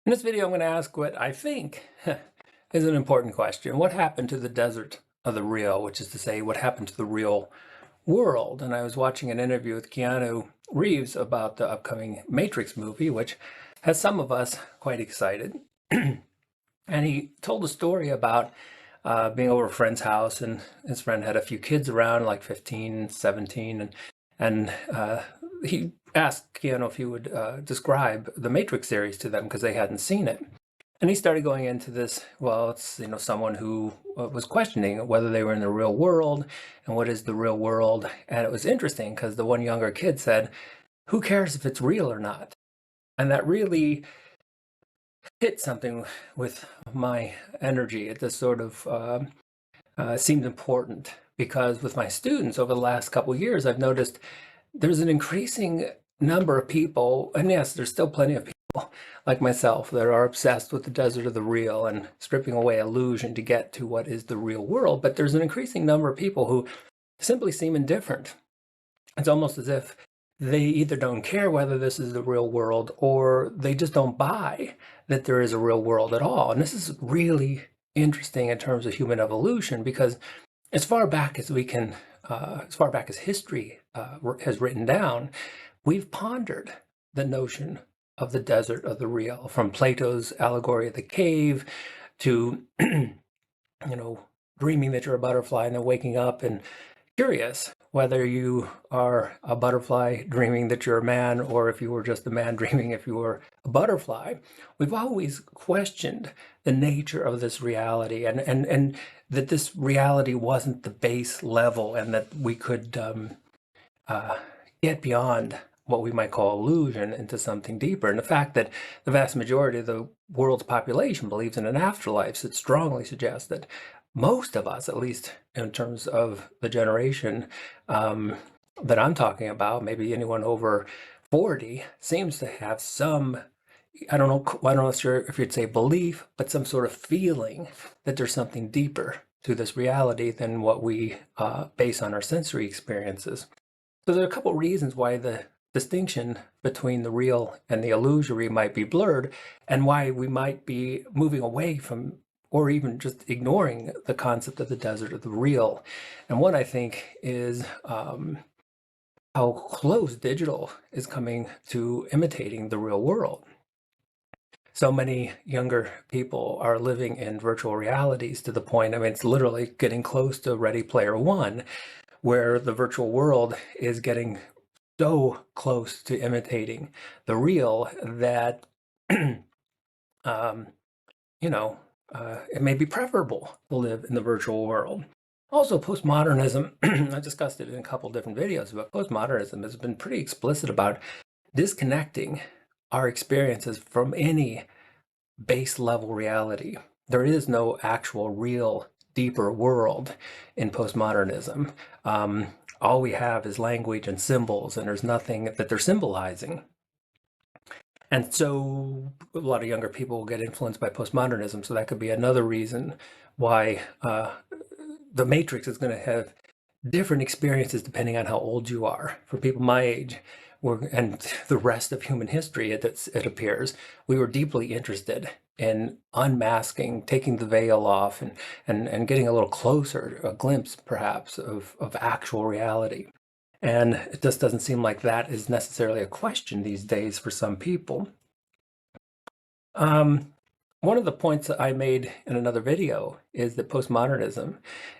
In this video, I'm going to ask what I think is an important question. What happened to the desert of the real, which is to say, what happened to the real world? And I was watching an interview with Keanu Reeves about the upcoming Matrix movie, which has some of us quite excited. And he told a story about being over a friend's house, and his friend had a few kids around, like 15, 17, and he asked Keanu if he would describe the Matrix series to them because they hadn't seen it. And he started going into this, well, it's, someone who was questioning whether they were in the real world and what is the real world. And it was interesting because the one younger kid said, who cares if it's real or not? And that really hit something with my energy. It just sort of seemed important because with my students over the last couple of years, I've noticed there's an increasing number of people, and yes, there's still plenty of people like myself that are obsessed with the desert of the real and stripping away illusion to get to what is the real world. But there's an increasing number of people who simply seem indifferent. It's almost as if they either don't care whether this is the real world or they just don't buy that there is a real world at all. And this is really interesting in terms of human evolution because as far back as we can, as far back as history has written down, we've pondered the notion of the desert of the real, from Plato's allegory of the cave to, dreaming that you're a butterfly and then waking up and curious whether you are a butterfly dreaming that you're a man or if you were just a man dreaming if you were a butterfly. We've always questioned the nature of this reality and that this reality wasn't the base level and that we could get beyond what we might call illusion into something deeper. And the fact that the vast majority of the world's population believes in an afterlife, it strongly suggests that most of us, at least in terms of the generation that I'm talking about, maybe anyone over 40, seems to have some, I'm not sure if you'd say belief, but some sort of feeling that there's something deeper to this reality than what we base on our sensory experiences. So there are a couple reasons why the distinction between the real and the illusory might be blurred, and why we might be moving away from or even just ignoring the concept of the desert of the real. And one I think is how close digital is coming to imitating the real world. So many younger people are living in virtual realities to the point, it's literally getting close to Ready Player One, where the virtual world is getting so close to imitating the real that it may be preferable to live in the virtual world. Also, postmodernism, I discussed it in a couple different videos, but postmodernism has been pretty explicit about disconnecting our experiences from any base level reality. There is no actual real deeper world in postmodernism. All we have is language and symbols, and there's nothing that they're symbolizing. And so a lot of younger people will get influenced by postmodernism. So that could be another reason why the Matrix is going to have different experiences depending on how old you are. For people my age, and the rest of human history, it appears, we were deeply interested in unmasking, taking the veil off, and getting a little closer, a glimpse perhaps of actual reality. And it just doesn't seem like that is necessarily a question these days for some people. One of the points that I made in another video is that postmodernism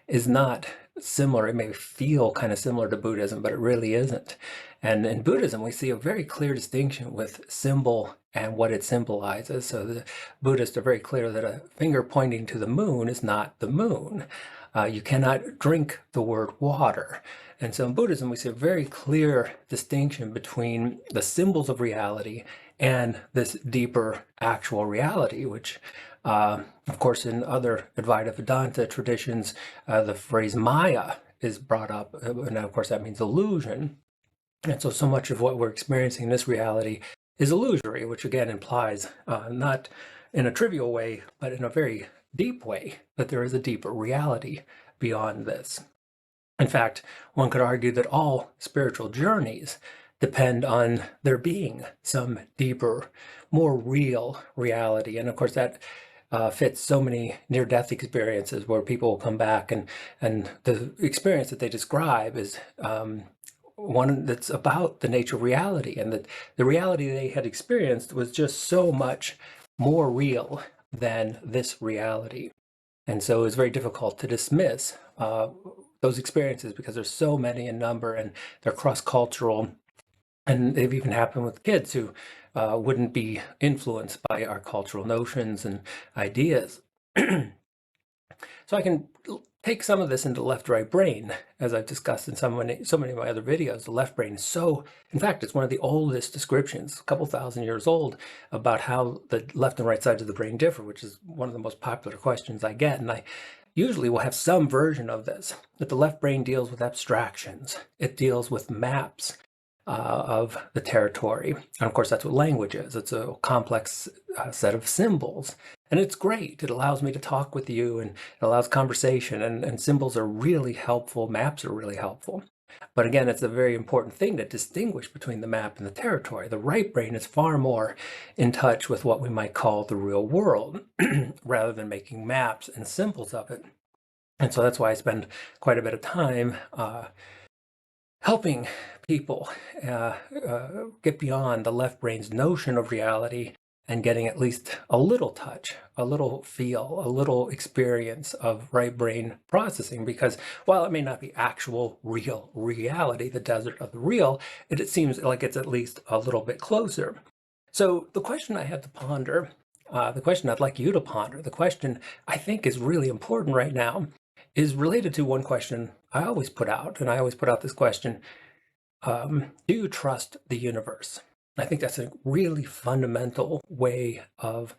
is not similar. It may feel kind of similar to Buddhism, but it really isn't. And in Buddhism, we see a very clear distinction with symbol and what it symbolizes. So the Buddhists are very clear that a finger pointing to the moon is not the moon. You cannot drink the word water. And so in Buddhism, we see a very clear distinction between the symbols of reality and this deeper actual reality, which, of course, in other Advaita Vedanta traditions, the phrase Maya is brought up. And of course, that means illusion. And so much of what we're experiencing in this reality is illusory, which again implies not in a trivial way, but in a very deep way, that there is a deeper reality beyond this. In fact, one could argue that all spiritual journeys depend on there being some deeper, more real reality. And of course, that fits so many near-death experiences where people will come back, and the experience that they describe is one that's about the nature of reality, and that the reality they had experienced was just so much more real than this reality. And so it's very difficult to dismiss those experiences because there's so many in number, and they're cross-cultural, and they've even happened with kids who wouldn't be influenced by our cultural notions and ideas. So I can take some of this into left-right brain, as I've discussed in so many of my other videos. The left brain is so, in fact, it's one of the oldest descriptions, a couple thousand years old, about how the left and right sides of the brain differ, which is one of the most popular questions I get. And I usually will have some version of this, that the left brain deals with abstractions. It deals with maps of the territory. And of course, that's what language is. It's a complex set of symbols. And it's great. It allows me to talk with you, and it allows conversation, and symbols are really helpful. Maps are really helpful. But again, it's a very important thing to distinguish between the map and the territory. The right brain is far more in touch with what we might call the real world, rather than making maps and symbols of it. And so that's why I spend quite a bit of time helping people get beyond the left brain's notion of reality and getting at least a little touch, a little feel, a little experience of right brain processing. Because while it may not be actual real reality, the desert of the real, it seems like it's at least a little bit closer. So the question I have to ponder, the question I'd like you to ponder, the question I think is really important right now, is related to one question I always put out. And I always put out this question: do you trust the universe? I think that's a really fundamental way of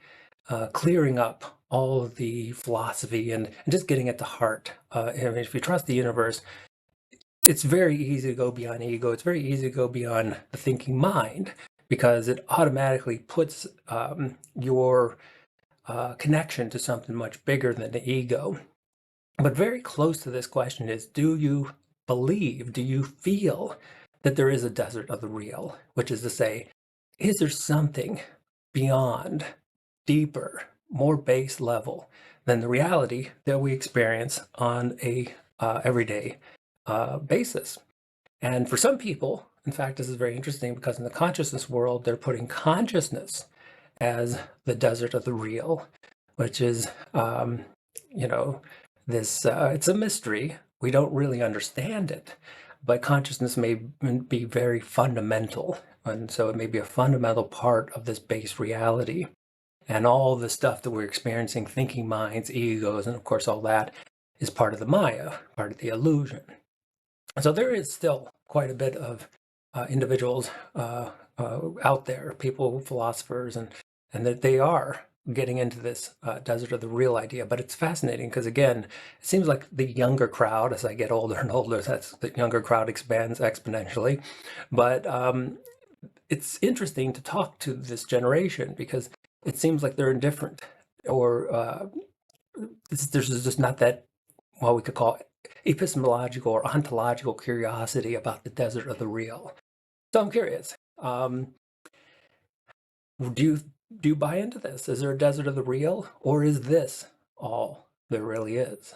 clearing up all of the philosophy, and just getting at the heart. And if you trust the universe, it's very easy to go beyond ego. It's very easy to go beyond the thinking mind, because it automatically puts your connection to something much bigger than the ego. But very close to this question is, do you believe, do you feel that there is a desert of the real? Which is to say, is there something beyond, deeper, more base level than the reality that we experience on a everyday basis? And for some people, in fact, this is very interesting, because in the consciousness world, they're putting consciousness as the desert of the real, which is, you know, this, it's a mystery. We don't really understand it, but consciousness may be very fundamental. And so it may be a fundamental part of this base reality. And all the stuff that we're experiencing, thinking minds, egos, and of course, all that is part of the Maya, part of the illusion. So there is still quite a bit of individuals out there, people, philosophers, and that they are getting into this desert of the real idea. But it's fascinating because, again, it seems like the younger crowd, as I get older and older, the younger crowd expands exponentially. But it's interesting to talk to this generation, because it seems like they're indifferent, or there's just not that, what we could call epistemological or ontological curiosity about the desert of the real. So I'm curious, do you buy into this? Is there a desert of the real, or is this all there really is?